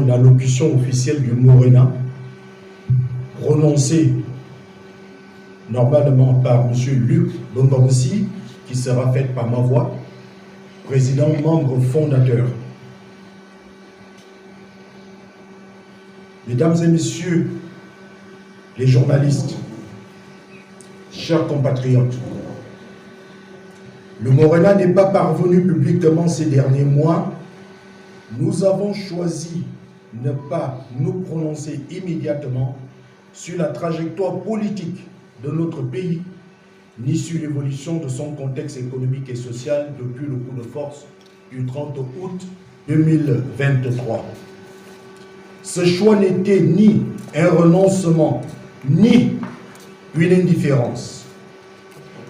entendre l'allocution officielle du Morena, prononcée normalement par M. Luc Bomborossi, qui sera faite par ma voix, président, membre fondateur. Mesdames et messieurs les journalistes, chers compatriotes, le Morena n'est pas parvenu publiquement ces derniers mois. Nous avons choisi de ne pas nous prononcer immédiatement sur la trajectoire politique de notre pays, ni sur l'évolution de son contexte économique et social depuis le coup de force du 30 août 2023. Ce choix n'était ni un renoncement, ni une indifférence.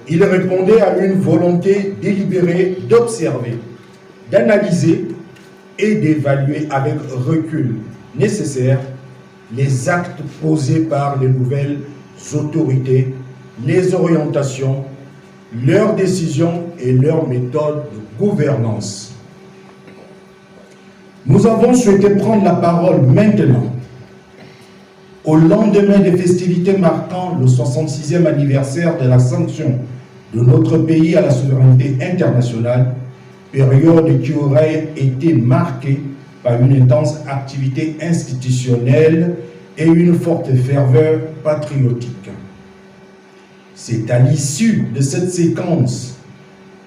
Il répondait à une volonté délibérée d'observer, d'analyser et d'évaluer avec recul nécessaire les actes posés par les nouvelles autorités, les orientations, leurs décisions et leurs méthodes de gouvernance. Nous avons souhaité prendre la parole maintenant, au lendemain des festivités marquant le 66e anniversaire de la sanction de notre pays à la souveraineté internationale, période qui aurait été marquée par une intense activité institutionnelle et une forte ferveur patriotique. C'est à l'issue de cette séquence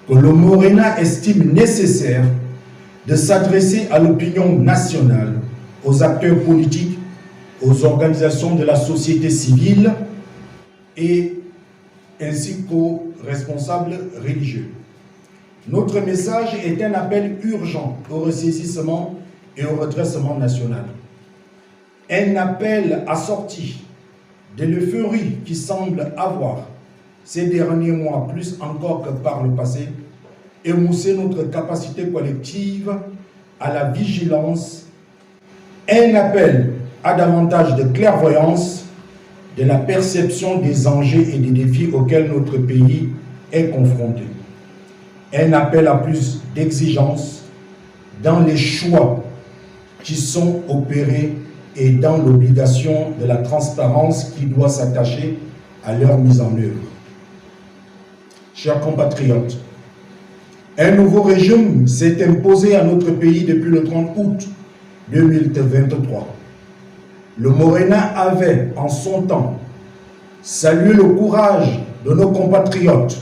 que le Morena estime nécessaire de s'adresser à l'opinion nationale, aux acteurs politiques, aux organisations de la société civile et ainsi qu'aux responsables religieux. Notre message est un appel urgent au ressaisissement et au redressement national. Un appel assorti de l'euphorie qui semble avoir, ces derniers mois, plus encore que par le passé, émoussé notre capacité collective à la vigilance. Un appel à davantage de clairvoyance, de la perception des enjeux et des défis auxquels notre pays est confronté. Un appel à plus d'exigence dans les choix qui sont opérés et dans l'obligation de la transparence qui doit s'attacher à leur mise en œuvre. Chers compatriotes, un nouveau régime s'est imposé à notre pays depuis le 30 août 2023. Le Morena avait, en son temps, salué le courage de nos compatriotes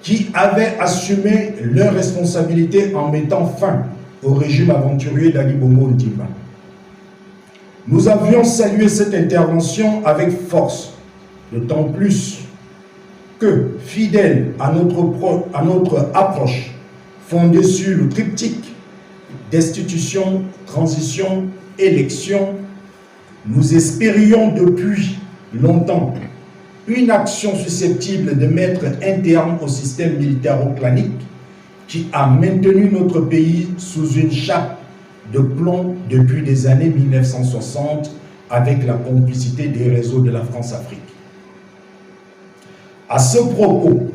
qui avaient assumé leurs responsabilités en mettant fin au régime aventurier d'Ali Bongo Ondimba. Nous avions salué cette intervention avec force, d'autant plus que, fidèles à notre approche fondée sur le triptyque destitution, transition, élection, nous espérions depuis longtemps une action susceptible de mettre un terme au système militaro-clanique qui a maintenu notre pays sous une chape de plomb depuis les années 1960 avec la complicité des réseaux de la France-Afrique. À ce propos,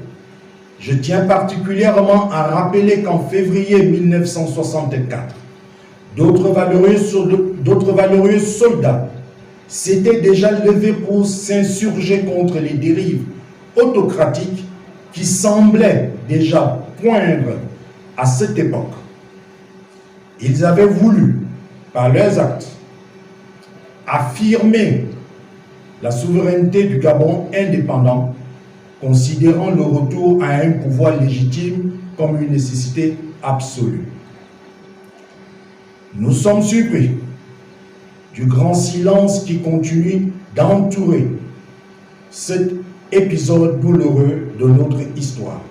je tiens particulièrement à rappeler qu'en février 1964, d'autres valeureux soldats s'étaient déjà levés pour s'insurger contre les dérives autocratiques qui semblaient déjà poindre à cette époque. Ils avaient voulu, par leurs actes, affirmer la souveraineté du Gabon indépendant, considérant le retour à un pouvoir légitime comme une nécessité absolue. Nous sommes surpris du grand silence qui continue d'entourer cet épisode douloureux de notre histoire,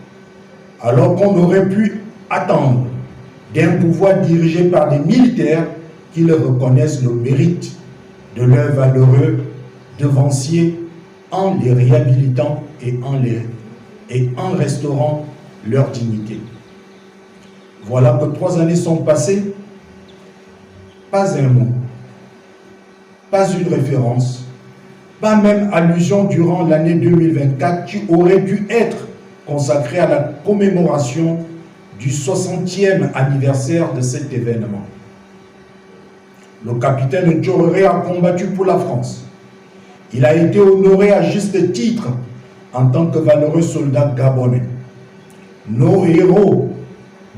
alors qu'on aurait pu attendre d'un pouvoir dirigé par des militaires qui leur reconnaissent le mérite de leurs valeureux devanciers en les réhabilitant et en restaurant leur dignité. Voilà que 3 années sont passées, pas un mot, pas une référence, pas même allusion durant l'année 2024 qui aurait dû être consacrée à la commémoration du 60e anniversaire de cet événement. le capitaine Tchoréré a combattu pour la France. Il a été honoré à juste titre en tant que valeureux soldat gabonais. Nos héros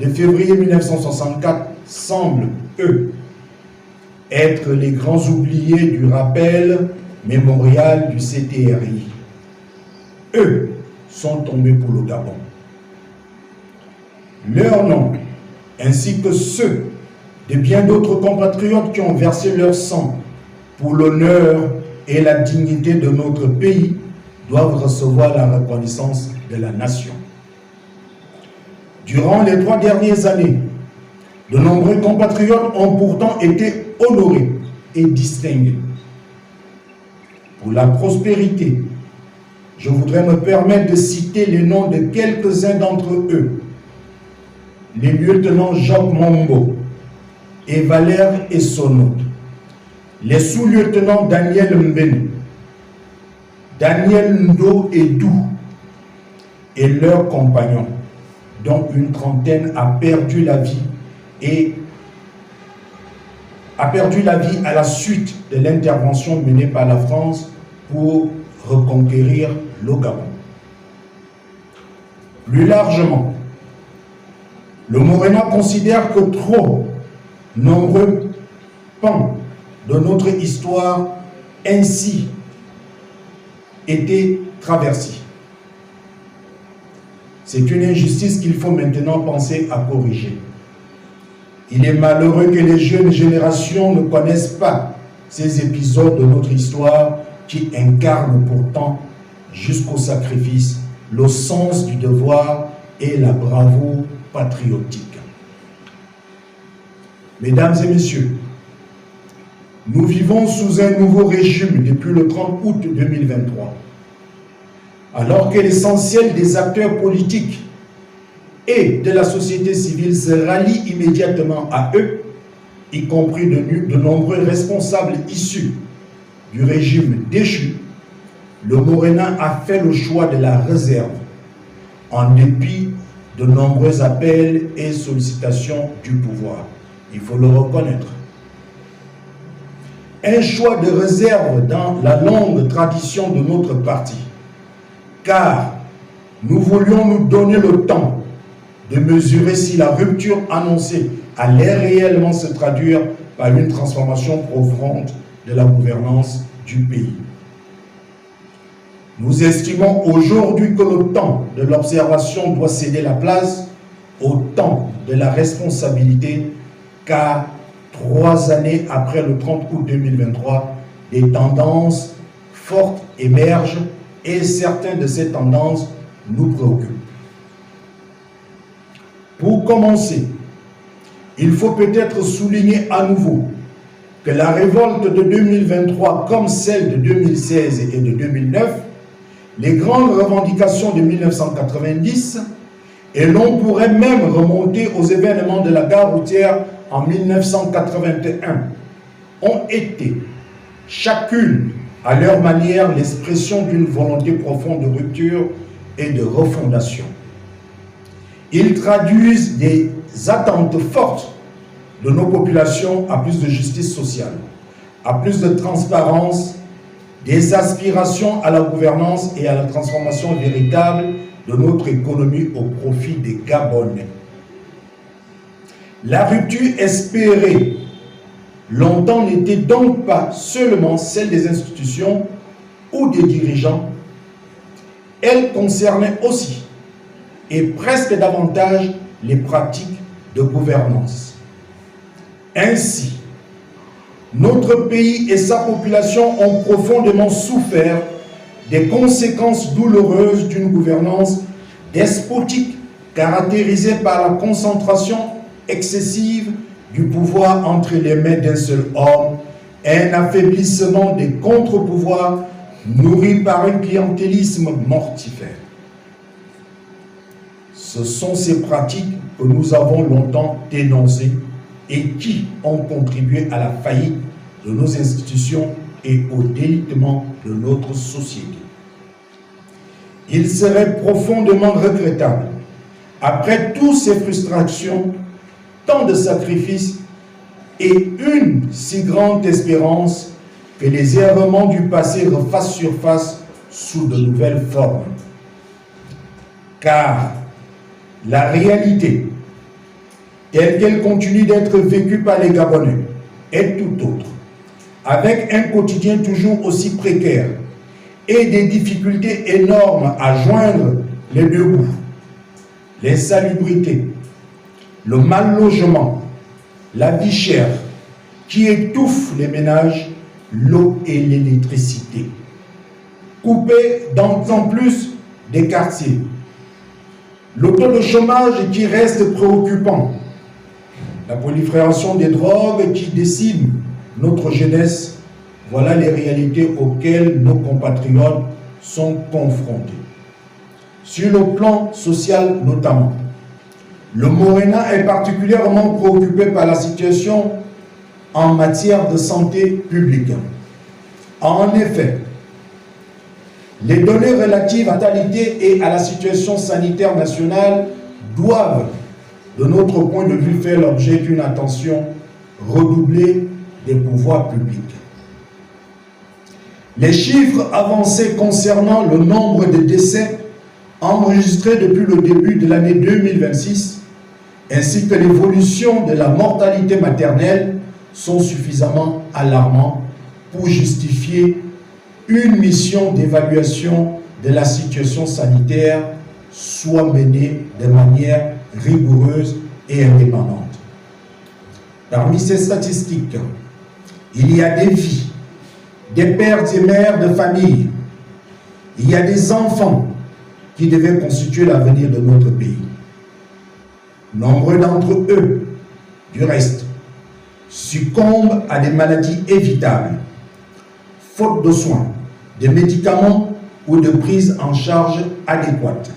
de février 1964 semblent, eux, être les grands oubliés du rappel mémorial du CTRI. Eux sont tombés pour le Gabon. Leurs noms, ainsi que ceux de bien d'autres compatriotes qui ont versé leur sang pour l'honneur et la dignité de notre pays, doivent recevoir la reconnaissance de la nation. Durant les 3 dernières années, de nombreux compatriotes ont pourtant été honorés et distingués. Pour la prospérité, je voudrais me permettre de citer les noms de quelques-uns d'entre eux. Les lieutenants Jacques Mombo et Valère Essonot, les sous-lieutenants Daniel Mbeni, Daniel Ndo Edou et leurs compagnons, dont une trentaine a perdu la vie à la suite de l'intervention menée par la France pour reconquérir le Gabon. Plus largement, le Morena considère que trop nombreux pans de notre histoire ainsi étaient traversés. C'est une injustice qu'il faut maintenant penser à corriger. Il est malheureux que les jeunes générations ne connaissent pas ces épisodes de notre histoire qui incarnent pourtant jusqu'au sacrifice le sens du devoir et la bravoure patriotique. Mesdames et messieurs, nous vivons sous un nouveau régime depuis le 30 août 2023. Alors que l'essentiel des acteurs politiques et de la société civile se rallient immédiatement à eux, y compris de nombreux responsables issus du régime déchu, le Morena a fait le choix de la réserve, en dépit de nombreux appels et sollicitations du pouvoir. Il faut le reconnaître. Un choix de réserve dans la longue tradition de notre parti, car nous voulions nous donner le temps de mesurer si la rupture annoncée allait réellement se traduire par une transformation profonde de la gouvernance du pays. Nous estimons aujourd'hui que le temps de l'observation doit céder la place au temps de la responsabilité, car 3 années après le 30 août 2023, des tendances fortes émergent et certaines de ces tendances nous préoccupent. Pour commencer, il faut peut-être souligner à nouveau que la révolte de 2023, comme celle de 2016 et de 2009, les grandes revendications de 1990, et l'on pourrait même remonter aux événements de la gare routière en 1981, ont été, chacune à leur manière, l'expression d'une volonté profonde de rupture et de refondation. Ils traduisent des attentes fortes de nos populations à plus de justice sociale, à plus de transparence, des aspirations à la gouvernance et à la transformation véritable de notre économie au profit des Gabonais. La rupture espérée longtemps n'était donc pas seulement celle des institutions ou des dirigeants, elle concernait aussi et presque davantage les pratiques de gouvernance. Ainsi, notre pays et sa population ont profondément souffert des conséquences douloureuses d'une gouvernance despotique caractérisée par la concentration excessive du pouvoir entre les mains d'un seul homme, un affaiblissement des contre-pouvoirs nourris par un clientélisme mortifère. Ce sont ces pratiques que nous avons longtemps dénoncées et qui ont contribué à la faillite de nos institutions et au délitement de notre société. Il serait profondément regrettable, après toutes ces frustrations, tant de sacrifices, et une si grande espérance que les errements du passé refassent surface sous de nouvelles formes. Car la réalité, telle qu'elle continue d'être vécue par les Gabonais, est tout autre, avec un quotidien toujours aussi précaire et des difficultés énormes à joindre les deux bouts. L'insalubrité, le mal logement, la vie chère qui étouffe les ménages, l'eau et l'électricité. Coupés d'autant plus des quartiers. Le taux de chômage qui reste préoccupant. La prolifération des drogues qui décime notre jeunesse. Voilà les réalités auxquelles nos compatriotes sont confrontés. Sur le plan social notamment, le Morena est particulièrement préoccupé par la situation en matière de santé publique. En effet, les données relatives à la natalité et à la situation sanitaire nationale doivent, de notre point de vue, faire l'objet d'une attention redoublée des pouvoirs publics. Les chiffres avancés concernant le nombre de décès enregistrés depuis le début de l'année 2026, ainsi que l'évolution de la mortalité maternelle, sont suffisamment alarmants pour justifier une mission d'évaluation de la situation sanitaire soit menée de manière rigoureuse et indépendante. Parmi ces statistiques, il y a des vies, des pères et mères de famille, il y a des enfants qui devaient constituer l'avenir de notre pays. Nombreux d'entre eux, du reste, succombent à des maladies évitables, faute de soins, de médicaments ou de prise en charge adéquate.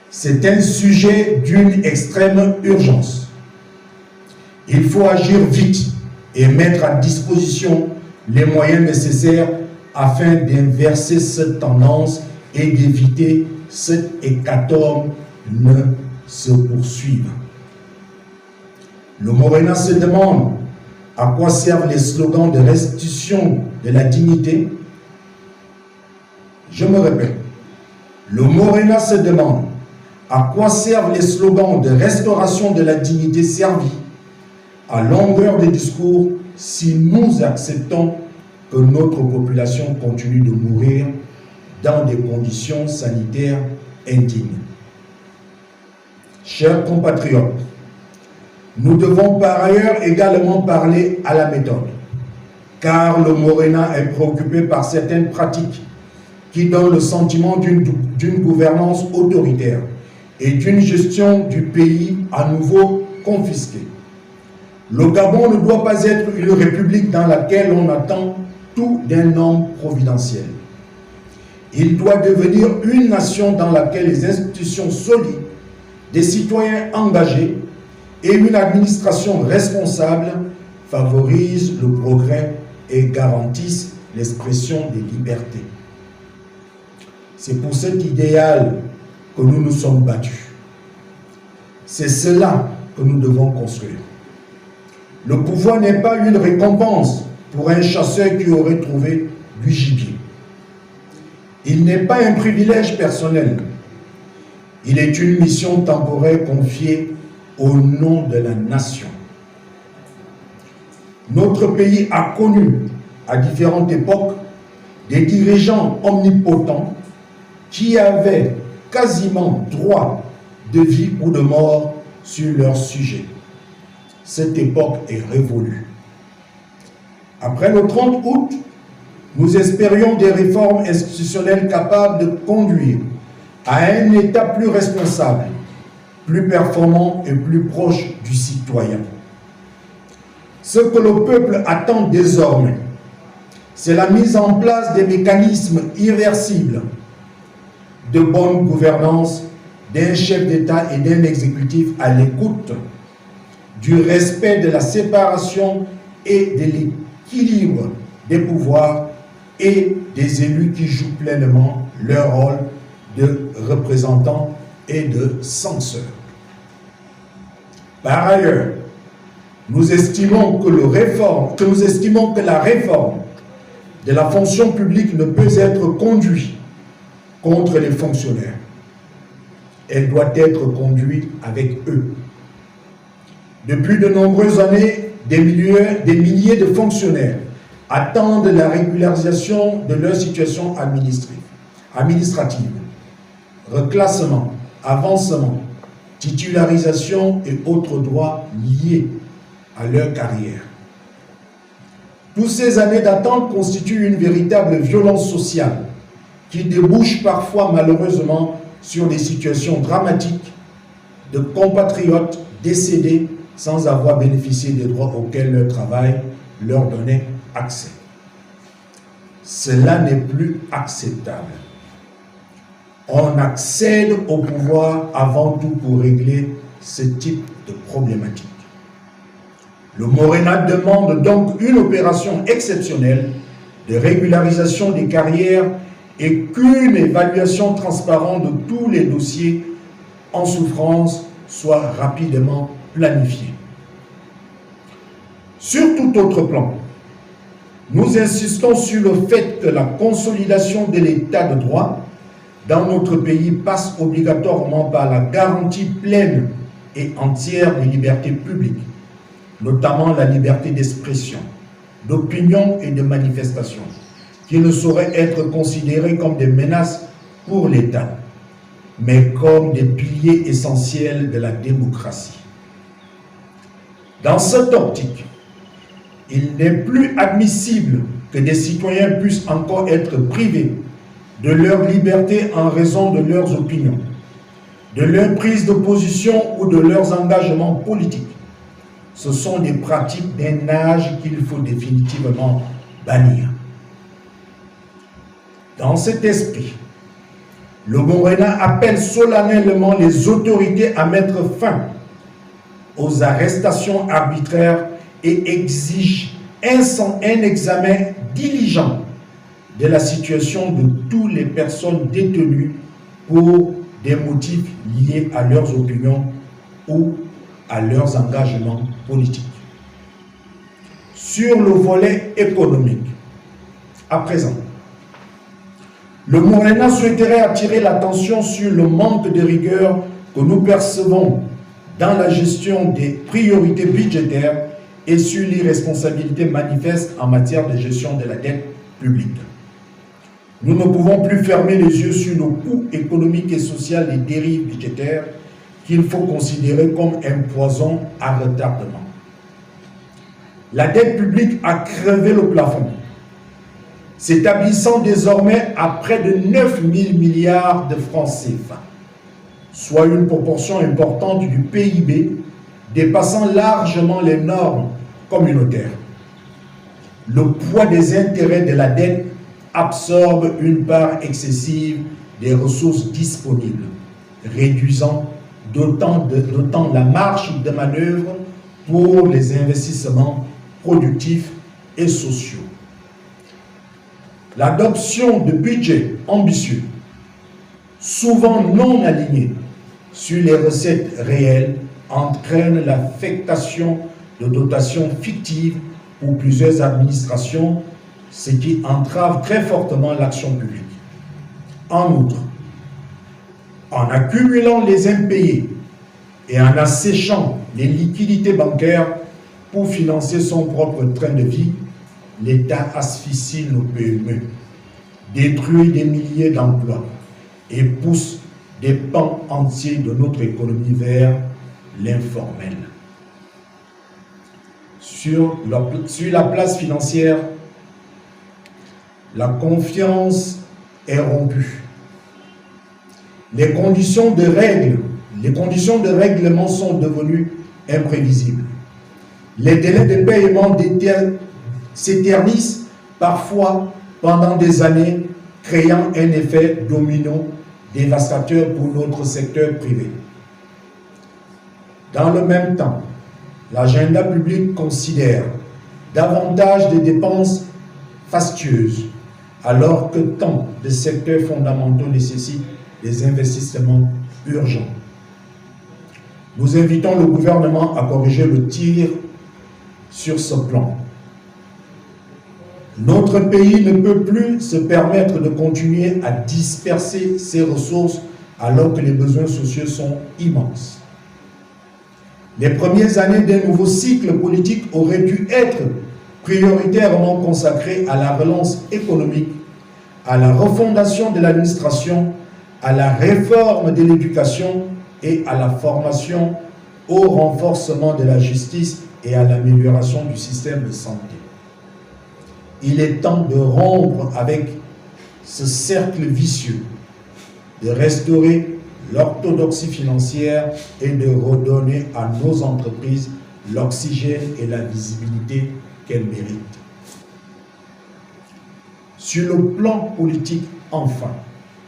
C'est un sujet d'une extrême urgence. Il faut agir vite et mettre à disposition les moyens nécessaires afin d'inverser cette tendance et d'éviter cette hécatombe ne se poursuive. Le Morena se demande à quoi servent les slogans de restitution de la dignité. Je me répète, le Morena se demande à quoi servent les slogans de restauration de la dignité servis à longueur de discours si nous acceptons que notre population continue de mourir dans des conditions sanitaires indignes. Chers compatriotes, nous devons par ailleurs également parler à la méthode, car le Morena est préoccupé par certaines pratiques qui donnent le sentiment d'une gouvernance autoritaire et d'une gestion du pays à nouveau confisquée. Le Gabon ne doit pas être une république dans laquelle on attend tout d'un homme providentiel. Il doit devenir une nation dans laquelle les institutions solides, des citoyens engagés et une administration responsable favorisent le progrès et garantissent l'expression des libertés. C'est pour cet idéal que nous nous sommes battus. C'est cela que nous devons construire. Le pouvoir n'est pas une récompense pour un chasseur qui aurait trouvé du gibier. Il n'est pas un privilège personnel. Il est une mission temporaire confiée au nom de la nation. Notre pays a connu, à différentes époques, des dirigeants omnipotents qui avaient quasiment droit de vie ou de mort sur leur sujet. Cette époque est révolue. Après le 30 août, nous espérions des réformes institutionnelles capables de conduire à un État plus responsable, plus performant et plus proche du citoyen. Ce que le peuple attend désormais, c'est la mise en place des mécanismes irréversibles de bonne gouvernance d'un chef d'État et d'un exécutif à l'écoute du respect de la séparation et de l'équilibre des pouvoirs et des élus qui jouent pleinement leur rôle de représentants et de censeurs. Par ailleurs, Nous estimons que la réforme de la fonction publique ne peut être conduite contre les fonctionnaires. Elle doit être conduite avec eux. Depuis de nombreuses années, des milliers de fonctionnaires attendent la régularisation de leur situation administrative, reclassement, avancement, titularisation et autres droits liés à leur carrière. Toutes ces années d'attente constituent une véritable violence sociale qui débouche parfois malheureusement sur des situations dramatiques de compatriotes décédés sans avoir bénéficié des droits auxquels leur travail leur donnait accès. Cela n'est plus acceptable. On accède au pouvoir avant tout pour régler ce type de problématique. Le Morena demande donc une opération exceptionnelle de régularisation des carrières et qu'une évaluation transparente de tous les dossiers en souffrance soit rapidement planifiée. Sur tout autre plan, nous insistons sur le fait que la consolidation de l'état de droit dans notre pays passe obligatoirement par la garantie pleine et entière des libertés publiques, notamment la liberté d'expression, d'opinion et de manifestation, qui ne sauraient être considérées comme des menaces pour l'État, mais comme des piliers essentiels de la démocratie. Dans cette optique, il n'est plus admissible que des citoyens puissent encore être privés de leur liberté en raison de leurs opinions, de leur prise de position ou de leurs engagements politiques. Ce sont des pratiques d'un âge qu'il faut définitivement bannir. Dans cet esprit, le Morena appelle solennellement les autorités à mettre fin aux arrestations arbitraires et exige un examen diligent de la situation de toutes les personnes détenues pour des motifs liés à leurs opinions ou à leurs engagements politiques. Sur le volet économique, à présent, le Morena souhaiterait attirer l'attention sur le manque de rigueur que nous percevons dans la gestion des priorités budgétaires et sur l'irresponsabilité manifeste en matière de gestion de la dette publique. Nous ne pouvons plus fermer les yeux sur le coût économique et social des dérives budgétaires qu'il faut considérer comme un poison à retardement. La dette publique a crevé le plafond, s'établissant désormais à près de 9 000 milliards de francs CFA, soit une proportion importante du PIB, dépassant largement les normes communautaires. Le poids des intérêts de la dette absorbe une part excessive des ressources disponibles, réduisant d'autant la marge de manœuvre pour les investissements productifs et sociaux. L'adoption de budgets ambitieux, souvent non alignés sur les recettes réelles, entraîne l'affectation de dotations fictives pour plusieurs administrations, ce qui entrave très fortement l'action publique. En outre, en accumulant les impayés et en asséchant les liquidités bancaires pour financer son propre train de vie, l'État asphyxie nos PME, détruit des milliers d'emplois et pousse des pans entiers de notre économie vers l'informel. Sur la place financière, la confiance est rompue. Les conditions de règlement sont devenues imprévisibles. Les délais de paiement s'éternisent parfois pendant des années, créant un effet domino dévastateur pour notre secteur privé. Dans le même temps, l'agenda public considère davantage de dépenses fastueuses, alors que tant de secteurs fondamentaux nécessitent des investissements urgents. Nous invitons le gouvernement à corriger le tir sur ce plan. Notre pays ne peut plus se permettre de continuer à disperser ses ressources alors que les besoins sociaux sont immenses. Les premières années d'un nouveau cycle politique auraient dû être prioritairement consacrées à la relance économique, à la refondation de l'administration, à la réforme de l'éducation et à la formation, au renforcement de la justice et à l'amélioration du système de santé. Il est temps de rompre avec ce cercle vicieux, de restaurer l'orthodoxie financière et de redonner à nos entreprises l'oxygène et la visibilité qu'elles méritent. Sur le plan politique, enfin,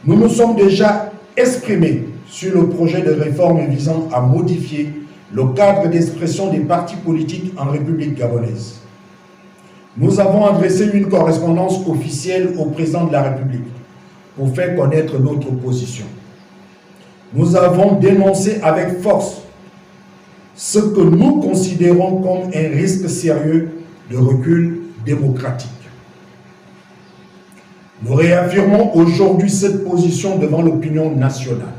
nous nous sommes déjà exprimés sur le projet de réforme visant à modifier le cadre d'expression des partis politiques en République gabonaise. Nous avons adressé une correspondance officielle au président de la République pour faire connaître notre position. Nous avons dénoncé avec force ce que nous considérons comme un risque sérieux de recul démocratique. Nous réaffirmons aujourd'hui cette position devant l'opinion nationale.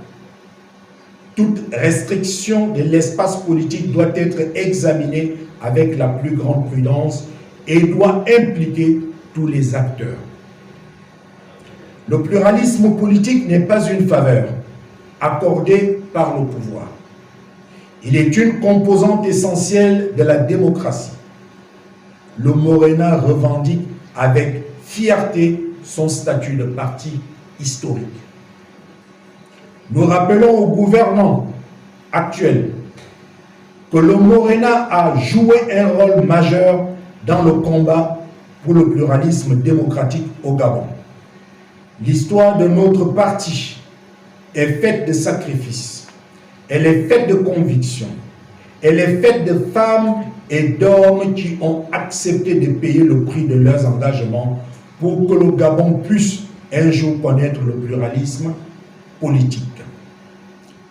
Toute restriction de l'espace politique doit être examinée avec la plus grande prudence et doit impliquer tous les acteurs. Le pluralisme politique n'est pas une faveur accordée par le pouvoir. Il est une composante essentielle de la démocratie. Le Morena revendique avec fierté son statut de parti historique. Nous rappelons au gouvernement actuel que le Morena a joué un rôle majeur dans le combat pour le pluralisme démocratique au Gabon. L'histoire de notre parti est faite de sacrifices, elle est faite de convictions, elle est faite de femmes et d'hommes qui ont accepté de payer le prix de leurs engagements pour que le Gabon puisse un jour connaître le pluralisme politique.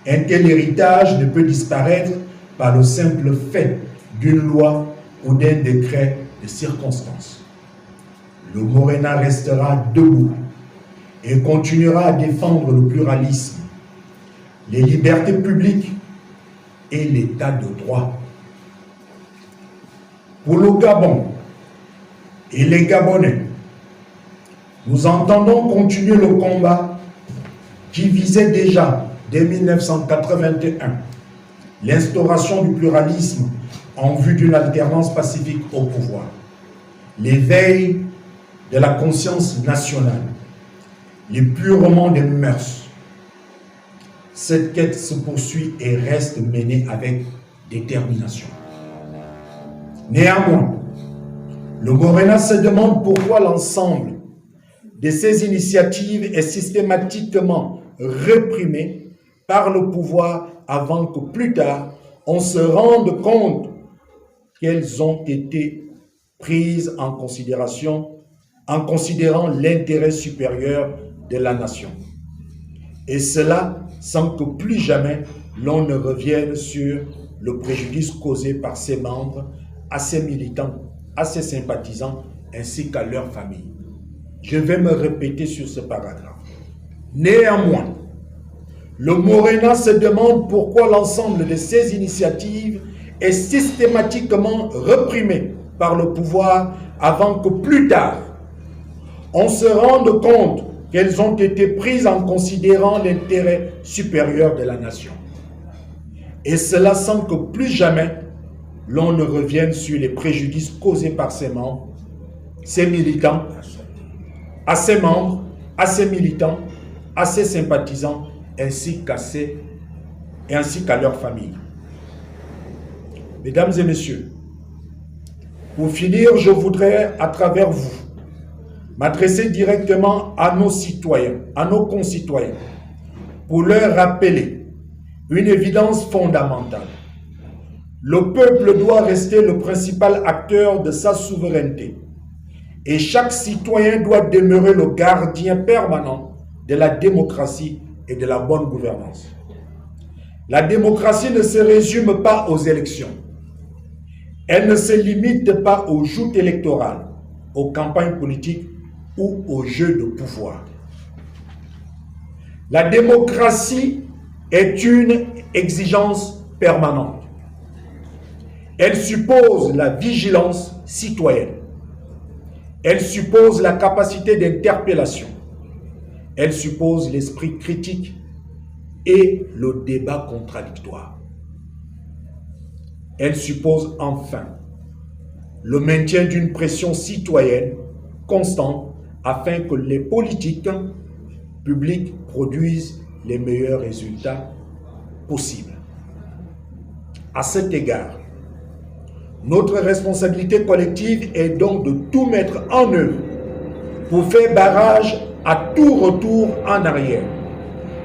Un tel héritage ne peut disparaître par le simple fait d'une loi ou d'un décret de circonstance. Le Morena restera debout et continuera à défendre le pluralisme, les libertés publiques et l'état de droit. Pour le Gabon et les Gabonais, nous entendons continuer le combat qui visait déjà, dès 1981, l'instauration du pluralisme en vue d'une alternance pacifique au pouvoir, l'éveil de la conscience nationale, l'épurement des mœurs. Cette quête se poursuit et reste menée avec détermination. Néanmoins, le Morena se demande pourquoi l'ensemble de ces initiatives est systématiquement réprimé par le pouvoir avant que plus tard on se rende compte qu'elles ont été prises en considération en considérant l'intérêt supérieur de la nation. Et cela sans que plus jamais l'on ne revienne sur le préjudice causé par ses membres, à ses militants, à ses sympathisants, ainsi qu'à leurs familles. Je vais me répéter sur ce paragraphe. Néanmoins, le Morena se demande pourquoi l'ensemble de ces initiatives est systématiquement réprimé par le pouvoir avant que plus tard, on se rende compte qu'elles ont été prises en considérant l'intérêt supérieur de la nation. Et cela sans que plus jamais l'on ne revienne sur les préjudices causés par ses membres, ses militants, à ses membres, à ses militants, à ses sympathisants, ainsi qu'à leurs familles. Mesdames et messieurs, pour finir, je voudrais, à travers vous, m'adresser directement à nos citoyens, à nos concitoyens, pour leur rappeler une évidence fondamentale. Le peuple doit rester le principal acteur de sa souveraineté et chaque citoyen doit demeurer le gardien permanent de la démocratie et de la bonne gouvernance. La démocratie ne se résume pas aux élections. Elle ne se limite pas aux joutes électorales, aux campagnes politiques ou aux jeux de pouvoir. La démocratie est une exigence permanente. Elle suppose la vigilance citoyenne. Elle suppose la capacité d'interpellation. Elle suppose l'esprit critique et le débat contradictoire. Elle suppose enfin le maintien d'une pression citoyenne constante afin que les politiques publiques produisent les meilleurs résultats possibles. À cet égard, notre responsabilité collective est donc de tout mettre en œuvre pour faire barrage à tout retour en arrière,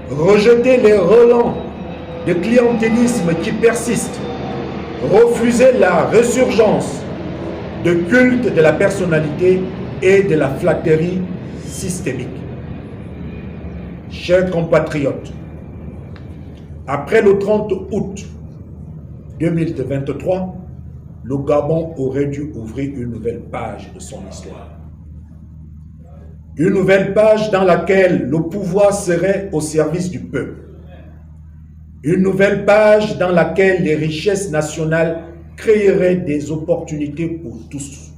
rejeter les relents de clientélisme qui persistent, refuser la résurgence de culte de la personnalité et de la flatterie systémique. Chers compatriotes, après le 30 août 2023, le Gabon aurait dû ouvrir une nouvelle page de son histoire. Une nouvelle page dans laquelle le pouvoir serait au service du peuple. Une nouvelle page dans laquelle les richesses nationales créeraient des opportunités pour tous.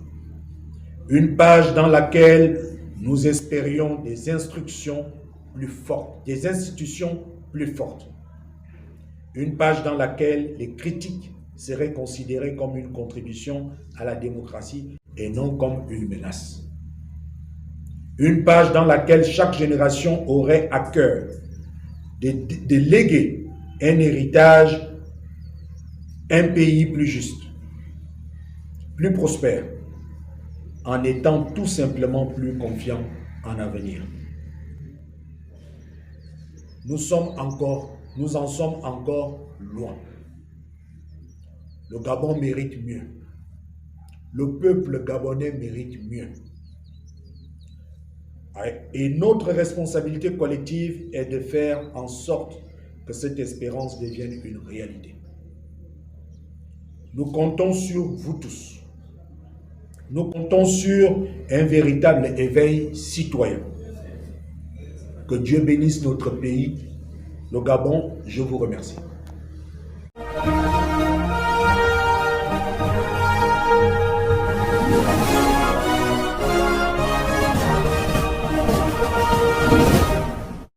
Une page dans laquelle nous espérions des institutions plus fortes. Une page dans laquelle les critiques seraient considérées comme une contribution à la démocratie et non comme une menace. Une page dans laquelle chaque génération aurait à cœur de léguer un héritage, un pays plus juste, plus prospère, en étant tout simplement plus confiant en l'avenir. Nous en sommes encore loin. Le Gabon mérite mieux. Le peuple gabonais mérite mieux. Et notre responsabilité collective est de faire en sorte que cette espérance devienne une réalité. Nous comptons sur vous tous. Nous comptons sur un véritable éveil citoyen. Que Dieu bénisse notre pays. Le Gabon, je vous remercie.